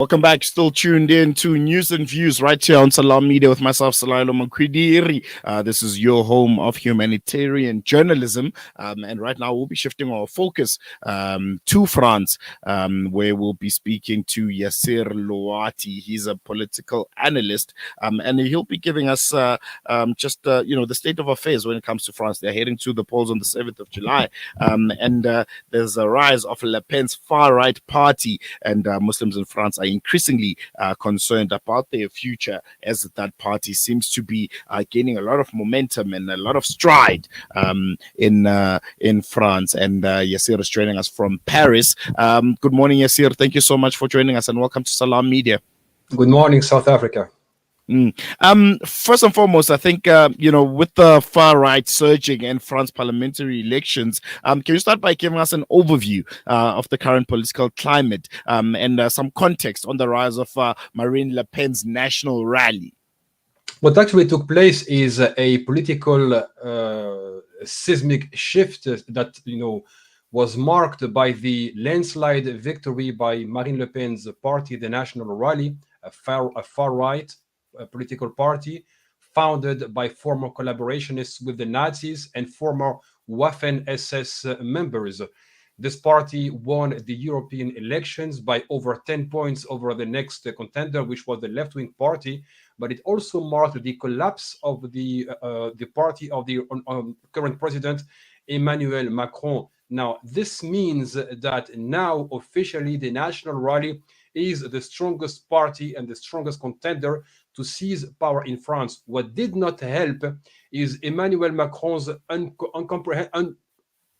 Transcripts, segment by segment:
Welcome back. Still tuned in to News and Views right here on Salam Media with myself, Salailo Makwidiri. This is your home of humanitarian journalism. And right now we'll be shifting our focus to France, where we'll be speaking to Yasser Louati. He's a political analyst, and he'll be giving us the state of affairs when it comes to France. They're heading to the polls on the 7th of July. And there's a rise of Le Pen's far-right party, and Muslims in France are increasingly concerned about their future, as that party seems to be gaining a lot of momentum and a lot of stride in France. And Yasser is joining us from Paris. Good morning, Yasser. Thank you so much for joining us, and welcome to Salam Media. Good morning, South Africa. First and foremost, I think, with the far right surging in France parliamentary elections, can you start by giving us an overview of the current political climate and some context on the rise of Marine Le Pen's national rally? What actually took place is a political seismic shift that, was marked by the landslide victory by Marine Le Pen's party, the National Rally, a far right political party founded by former collaborationists with the Nazis and former Waffen SS members. This party won the European elections by over 10 points over the next contender, which was the left-wing party. But it also marked the collapse of the party of the current president, Emmanuel Macron. Now, this means that now officially the National Rally is the strongest party and the strongest contender to seize power in France. What did not help is Emmanuel Macron's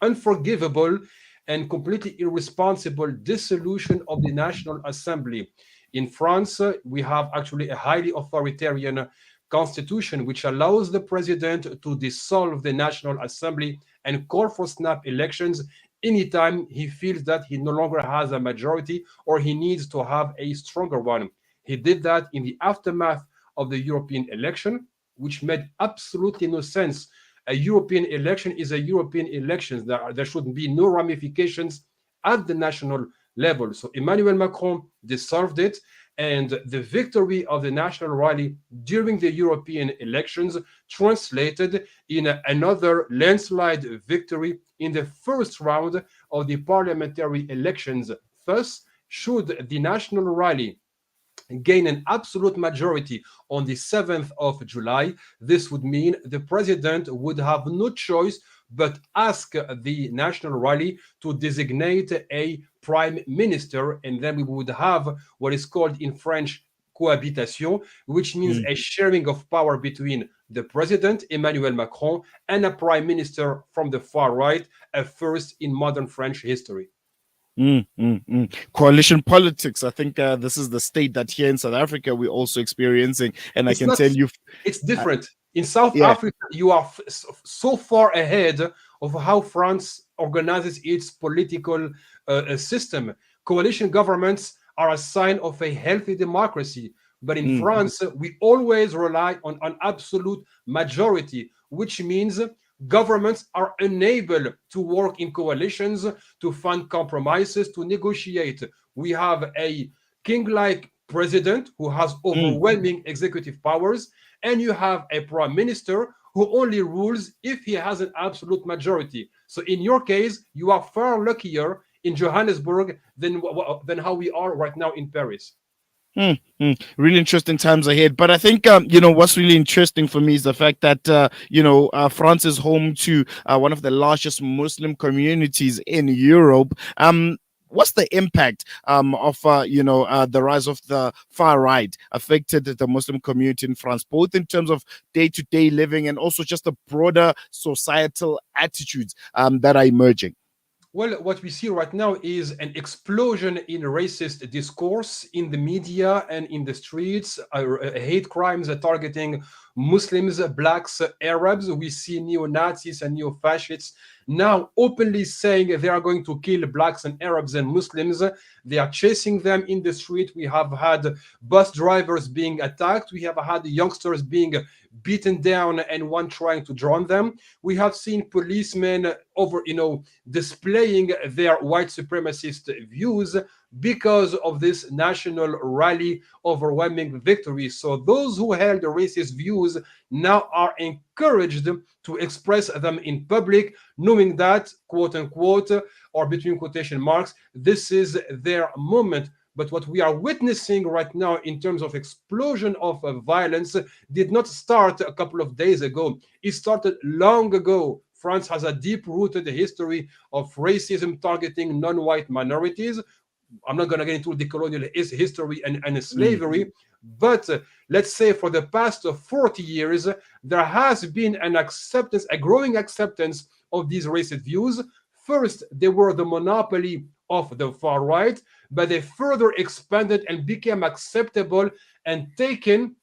unforgivable and completely irresponsible dissolution of the National Assembly. In France, we have actually a highly authoritarian constitution which allows the president to dissolve the National Assembly and call for snap elections anytime he feels that he no longer has a majority or he needs to have a stronger one. He did that in the aftermath of the European election, which made absolutely no sense. A European election is a European election. There should be no ramifications at the national level. So Emmanuel Macron dissolved it, and the victory of the National Rally during the European elections translated in another landslide victory in the first round of the parliamentary elections. Thus, should the National Rally gain an absolute majority on the 7th of July, this would mean the president would have no choice but ask the National Rally to designate a prime minister, and then we would have what is called in French cohabitation, which means a sharing of power between the president, Emmanuel Macron, and a prime minister from the far right, a first in modern French history. Coalition politics. I think this is the state that here in South Africa we're also experiencing, and I can tell you it's different. In South Africa, you are so far ahead of how France organizes its political system. Coalition governments are a sign of a healthy democracy. But in France, we always rely on an absolute majority, which means governments are unable to work in coalitions, to find compromises, to negotiate. We have a king-like president who has overwhelming executive powers, and you have a prime minister who only rules if he has an absolute majority. So in your case, you are far luckier in Johannesburg than how we are right now in Paris. Really interesting times ahead. But I think, what's really interesting for me is the fact that, France is home to one of the largest Muslim communities in Europe. What's the impact of the rise of the far right affected the Muslim community in France, both in terms of day-to-day living and also just the broader societal attitudes that are emerging? Well, what we see right now is an explosion in racist discourse in the media and in the streets, hate crimes targeting Muslims, blacks, Arabs. We see neo-Nazis and neo-fascists now openly saying they are going to kill blacks and Arabs and Muslims. They are chasing them in the street. We have had bus drivers being attacked. We have had youngsters being beaten down and one trying to drown them. We have seen policemen displaying their white supremacist views because of this national rally overwhelming victory. So those who held the racist views now are encouraged to express them in public, knowing that, quote unquote, or between quotation marks, this is their moment. But what we are witnessing right now in terms of explosion of violence did not start a couple of days ago. It started long ago. France has a deep-rooted history of racism targeting non-white minorities. I'm not going to get into the colonial history and slavery, but let's say for the past 40 years, there has been an acceptance, a growing acceptance of these racist views. First, they were the monopoly of the far right, but they further expanded and became acceptable and taken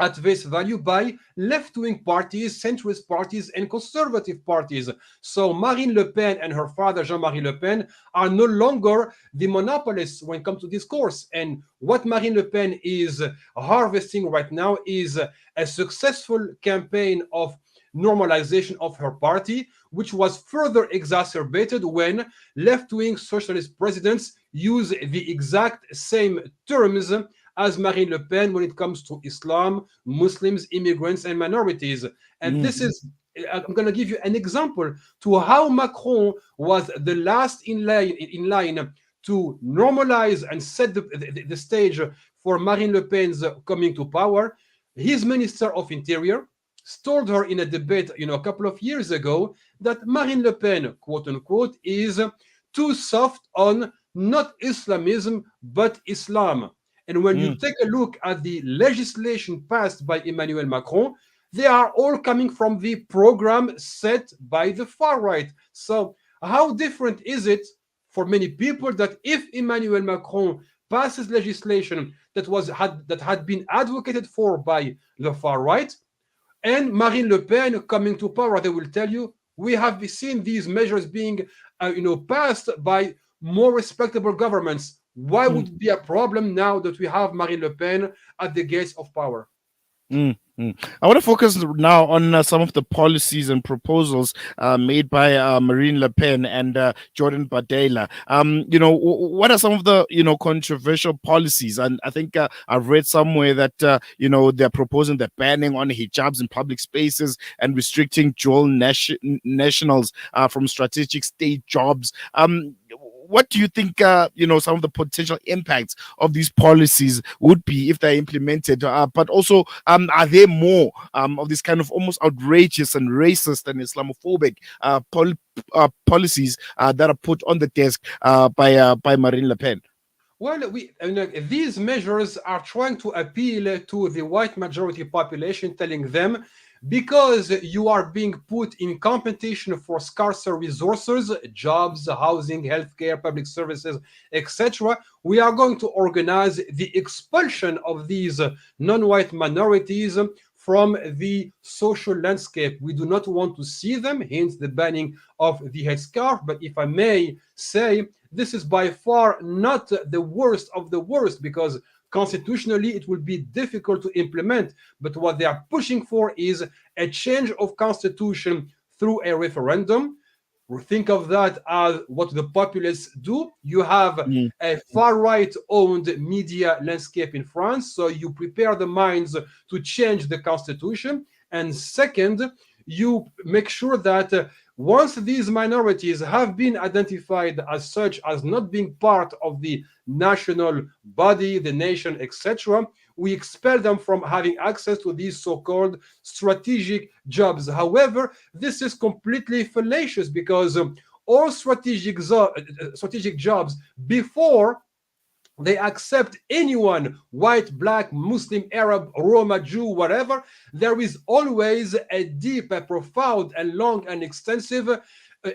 at face value by left-wing parties, centrist parties, and conservative parties. So Marine Le Pen and her father, Jean-Marie Le Pen, are no longer the monopolists when it comes to discourse. And what Marine Le Pen is harvesting right now is a successful campaign of normalization of her party, which was further exacerbated when left-wing socialist presidents use the exact same terms as Marine Le Pen when it comes to Islam, Muslims, immigrants, and minorities. And this is, I'm going to give you an example to how Macron was the last in line to normalize and set the stage for Marine Le Pen's coming to power. His Minister of Interior told her in a debate, a couple of years ago, that Marine Le Pen, quote unquote, is too soft on not Islamism, but Islam. And when you take a look at the legislation passed by Emmanuel Macron, they are all coming from the program set by the far right. So how different is it for many people that if Emmanuel Macron passes legislation that had been advocated for by the far right, and Marine Le Pen coming to power, they will tell you, we have seen these measures being passed by more respectable governments. Why would it be a problem now that we have Marine Le Pen at the gates of power? I want to focus now on some of the policies and proposals made by Marine Le Pen and Jordan Bardella. What are some of the controversial policies? And I think I've read somewhere that they're proposing the banning on hijabs in public spaces and restricting dual nationals from strategic state jobs. What do you think, some of the potential impacts of these policies would be if they're implemented? But also, are there more of these kind of almost outrageous and racist and Islamophobic policies that are put on the desk by Marine Le Pen? Well, these measures are trying to appeal to the white majority population, telling them, because you are being put in competition for scarcer resources, jobs, housing, healthcare, public services, etc., we are going to organize the expulsion of these non-white minorities from the social landscape. We do not want to see them, hence the banning of the headscarf. But if I may say, this is by far not the worst of the worst, because constitutionally it will be difficult to implement. But what they are pushing for is a change of constitution through a referendum. Think of that as what the populists do. You have a far-right owned media landscape in France, so you prepare the minds to change the constitution. And second, you make sure that once these minorities have been identified as such, as not being part of the national body, the nation, etc., we expel them from having access to these so-called strategic jobs. However, this is completely fallacious, because all strategic jobs, before they accept anyone, white, black, Muslim, Arab, Roma, Jew, whatever, there is always a deep, a profound, and long and extensive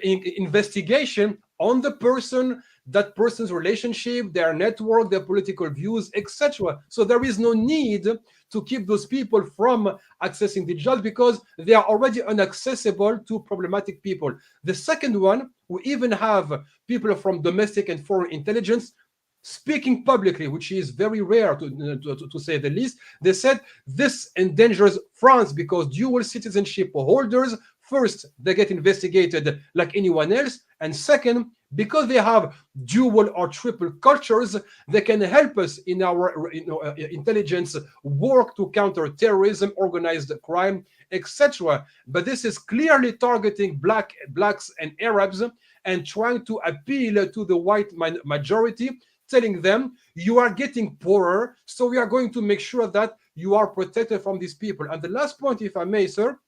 investigation on the person, that person's relationship, their network, their political views, etc. So there is no need to keep those people from accessing the jobs, because they are already inaccessible to problematic people. The second one, we even have people from domestic and foreign intelligence speaking publicly, which is very rare to say the least. They said this endangers France, because dual citizenship holders First, they get investigated like anyone else. And second, because they have dual or triple cultures, they can help us in our intelligence work to counter terrorism, organized crime, etc. But this is clearly targeting blacks and Arabs and trying to appeal to the white majority, telling them you are getting poorer, so we are going to make sure that you are protected from these people. And the last point, if I may, sir,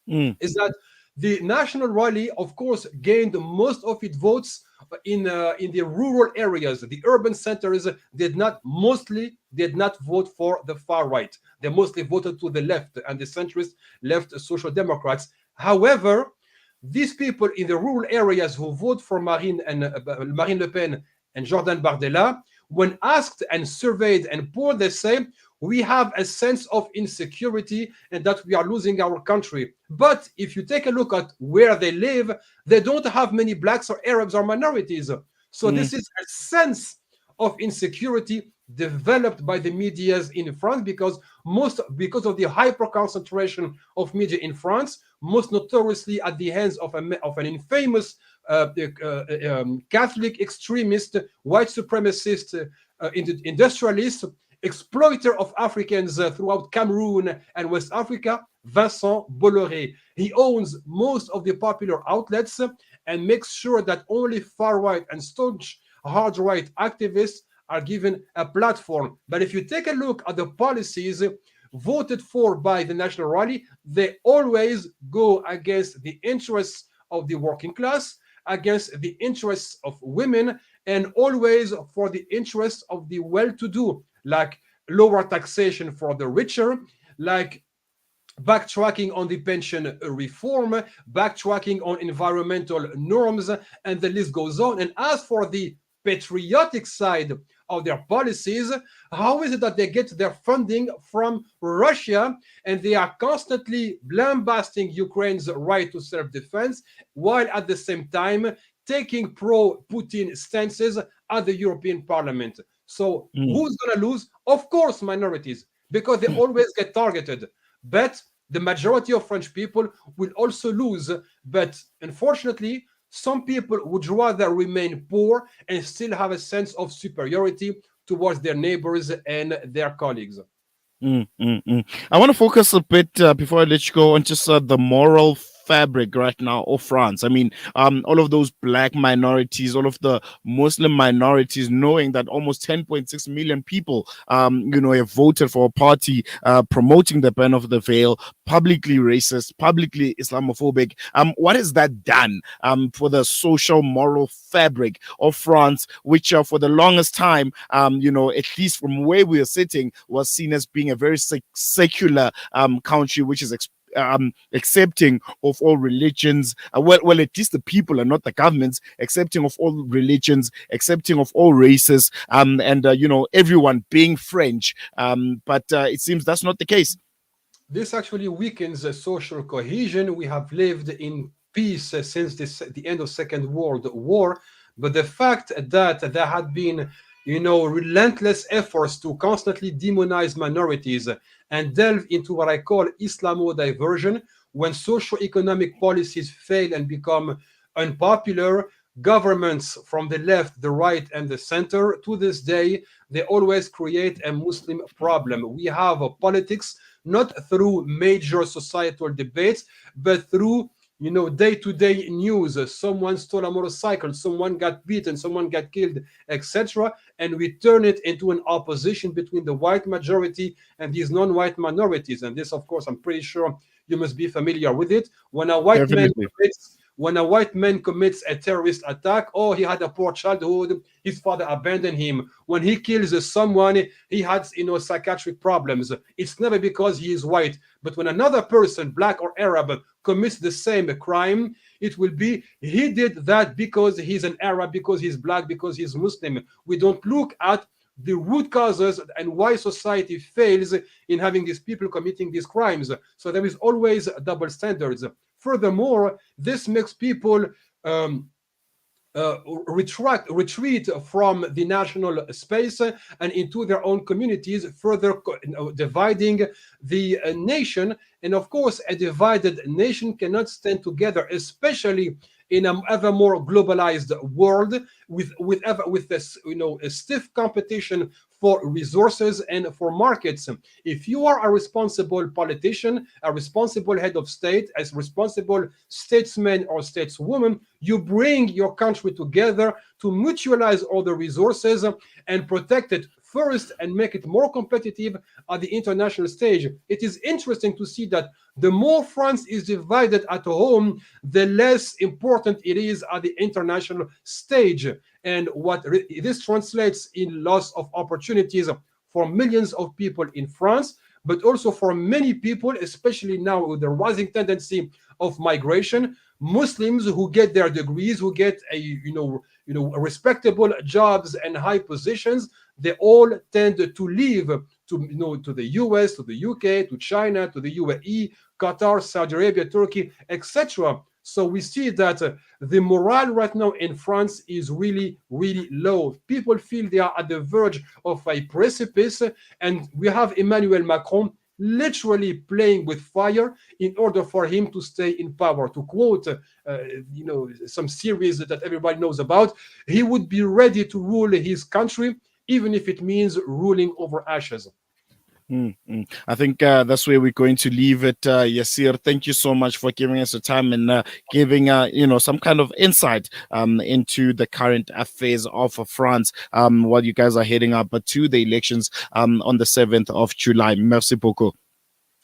is that the National Rally, of course, gained most of its votes in the rural areas. The urban centers mostly did not vote for the far right. They mostly voted to the left and the centrist left social democrats. However, these people in the rural areas who vote for Marine Le Pen and Jordan Bardella, when asked and surveyed and polled, they say, we have a sense of insecurity and that we are losing our country. But if you take a look at where they live, they don't have many blacks or Arabs or minorities. So this is a sense of insecurity developed by the medias in France because of the hyper concentration of media in France, most notoriously at the hands of an infamous Catholic extremist, white supremacist, industrialist, exploiter of Africans throughout Cameroon and West Africa, Vincent Bolloré. He owns most of the popular outlets and makes sure that only far-right and staunch hard-right activists are given a platform. But if you take a look at the policies voted for by the National Rally, they always go against the interests of the working class, against the interests of women, and always for the interests of the well-to-do, like lower taxation for the richer, like backtracking on the pension reform, backtracking on environmental norms, and the list goes on. And as for the patriotic side of their policies, how is it that they get their funding from Russia and they are constantly lambasting Ukraine's right to self-defense while at the same time taking pro-Putin stances at the European Parliament? So who's going to lose? Of course, minorities, because they always get targeted. But the majority of French people will also lose. But unfortunately, some people would rather remain poor and still have a sense of superiority towards their neighbors and their colleagues. I want to focus a bit before I let you go on just the moral fabric right now of France. I mean, all of those black minorities, all of the Muslim minorities, knowing that almost 10.6 million people, have voted for a party promoting the ban of the veil, publicly racist, publicly Islamophobic. What has that done for the social moral fabric of France, which for the longest time, at least from where we are sitting, was seen as being a very secular country, which is accepting of all religions. Well, at least the people and not the governments, accepting of all religions, accepting of all races, and everyone being French. But it seems that's not the case. This actually weakens social cohesion. We have lived in peace since the end of Second World War, but the fact that there had been relentless efforts to constantly demonize minorities and delve into what I call Islamo diversion, when socio-economic policies fail and become unpopular, governments from the left, the right, and the center, to this day, they always create a Muslim problem. We have a politics not through major societal debates, but through day-to-day news. Someone stole a motorcycle, someone got beaten, someone got killed, etc. And we turn it into an opposition between the white majority and these non-white minorities. And this, of course, I'm pretty sure you must be familiar with it. When a white man commits a terrorist attack, oh, he had a poor childhood, his father abandoned him. When he kills someone, he had psychiatric problems. It's never because he is white. But when another person, black or Arab, commits the same crime, it will be he did that because he's an Arab, because he's black, because he's Muslim. We don't look at the root causes and why society fails in having these people committing these crimes. So there is always double standards. Furthermore, this makes people retreat from the national space and into their own communities, further dividing the nation. And of course, a divided nation cannot stand together, especially in an ever more globalized world with this, a stiff competition for resources and for markets. If you are a responsible politician, a responsible head of state, as responsible statesman or stateswoman, you bring your country together to mutualize all the resources and protect it first and make it more competitive at the international stage. It is interesting to see that the more France is divided at home, the less important it is at the international stage. And what this translates in loss of opportunities for millions of people in France, but also for many people, especially now with the rising tendency of migration, Muslims who get their degrees, who get respectable jobs and high positions, they all tend to leave to the US, to the UK, to China, to the UAE, Qatar, Saudi Arabia, Turkey, etc. So we see that the morale right now in France is really, really low. People feel they are at the verge of a precipice, and we have Emmanuel Macron literally playing with fire in order for him to stay in power. To quote, some series that everybody knows about, he would be ready to rule his country, even if it means ruling over ashes. I think that's where we're going to leave it. Yasser, thank you so much for giving us the time and giving some kind of insight into the current affairs of France while you guys are heading up to the elections on the 7th of July. Merci beaucoup.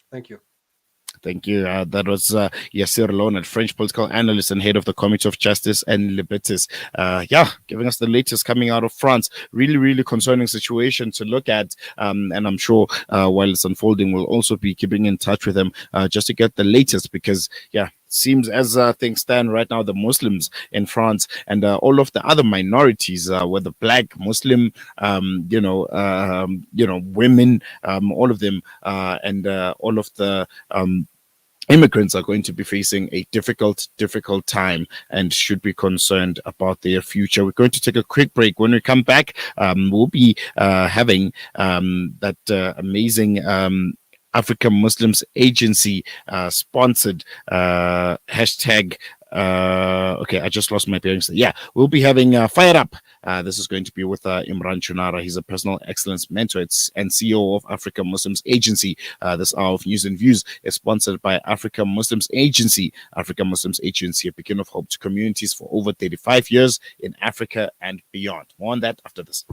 Thank you. Thank you. That was Yasser Louati French, political analyst and head of the Committee of Justice and Liberties. Giving us the latest coming out of France. Really, really concerning situation to look at. And I'm sure while it's unfolding, we'll also be keeping in touch with them just to get the latest because, seems as things stand right now, the Muslims in France and all of the other minorities, whether black, Muslim, women, all of them, and all of the immigrants are going to be facing a difficult time and should be concerned about their future. We're going to take a quick break. When we come back, we'll be having that amazing African Muslims Agency sponsored hashtag. Okay, I just lost my bearings. We'll be having Fire Up. This is going to be with Imran Chunara. He's a personal excellence mentor and CEO of African Muslims Agency. This hour of news and views is sponsored by African Muslims Agency. African Muslims Agency, a beacon of hope to communities for over 35 years in Africa and beyond. More on that after this.